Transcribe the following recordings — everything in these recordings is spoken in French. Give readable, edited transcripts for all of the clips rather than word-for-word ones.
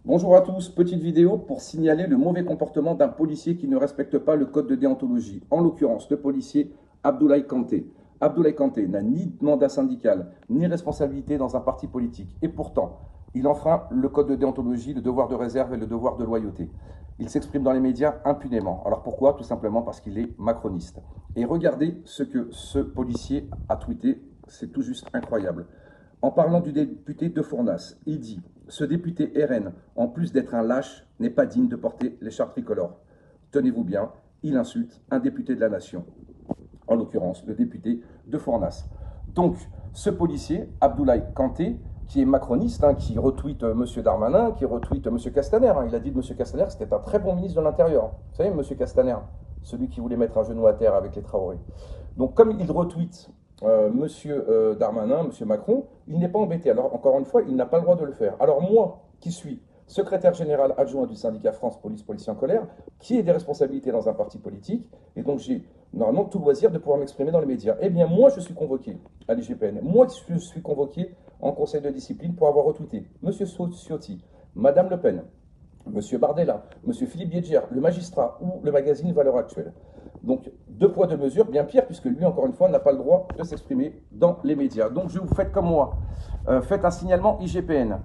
Bonjour à tous, petite vidéo pour signaler le mauvais comportement d'un policier qui ne respecte pas le code de déontologie. En l'occurrence, le policier Abdoulaye Kanté. Abdoulaye Kanté n'a ni mandat syndical, ni responsabilité dans un parti politique. Et pourtant, il enfreint le code de déontologie, le devoir de réserve et le devoir de loyauté. Il s'exprime dans les médias impunément. Alors pourquoi? Tout simplement parce qu'il est macroniste. Et regardez ce que ce policier a tweeté, c'est tout juste incroyable. En parlant du député de Fournas, il dit « Ce député RN, en plus d'être un lâche, n'est pas digne de porter l'écharpe tricolore. » Tenez-vous bien, il insulte un député de la nation, en l'occurrence le député de Fournas. Donc, ce policier, Abdoulaye Kanté, qui est macroniste, qui retweet M. Darmanin, qui retweet M. Castaner. Il a dit de M. Castaner que c'était un très bon ministre de l'Intérieur. Vous savez, M. Castaner, celui qui voulait mettre un genou à terre avec les Traoré. Donc, comme il retweet Monsieur Darmanin, Monsieur Macron, il n'est pas embêté. Alors, encore une fois, il n'a pas le droit de le faire. Alors, moi, qui suis secrétaire général adjoint du syndicat France Police Policiers en Colère, qui ai des responsabilités dans un parti politique, et donc j'ai normalement tout loisir de pouvoir m'exprimer dans les médias. Eh bien, moi, je suis convoqué à l'IGPN. Moi, je suis convoqué en conseil de discipline pour avoir retweeté Monsieur Ciotti, Madame Le Pen, Monsieur Bardella, Monsieur Philippe Biédière, le magistrat ou le magazine Valeurs Actuelles. Donc, deux poids, deux mesures, bien pire, puisque lui, encore une fois, n'a pas le droit de s'exprimer dans les médias. Donc, je vous faites comme moi. Faites un signalement IGPN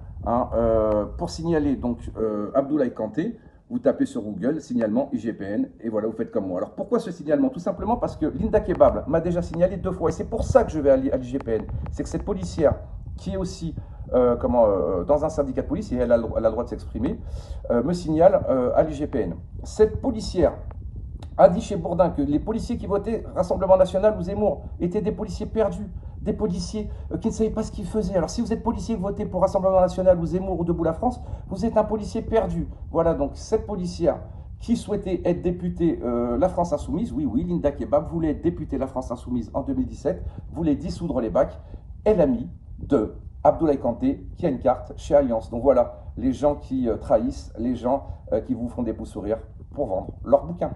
pour signaler donc Abdoulaye Kanté. Vous tapez sur Google, signalement IGPN, et voilà, vous faites comme moi. Alors, pourquoi ce signalement? Tout simplement parce que Linda Kebab m'a déjà signalé 2 fois, et c'est pour ça que je vais à l'IGPN. C'est que cette policière, qui est aussi dans un syndicat de police, et elle a le droit de s'exprimer, me signale à l'IGPN. Cette policière a dit chez Bourdin que les policiers qui votaient Rassemblement National ou Zemmour étaient des policiers perdus, des policiers qui ne savaient pas ce qu'ils faisaient. Alors si vous êtes policier, vous votez pour Rassemblement National ou Zemmour ou Debout la France, vous êtes un policier perdu. Voilà, donc cette policière qui souhaitait être députée La France Insoumise, oui, Linda Kebab voulait être députée La France Insoumise en 2017, voulait dissoudre les bacs, elle a mis de Abdoulaye Kanté qui a une carte chez Alliance. Donc voilà, les gens qui trahissent, les gens qui vous font des beaux sourires pour vendre leurs bouquins.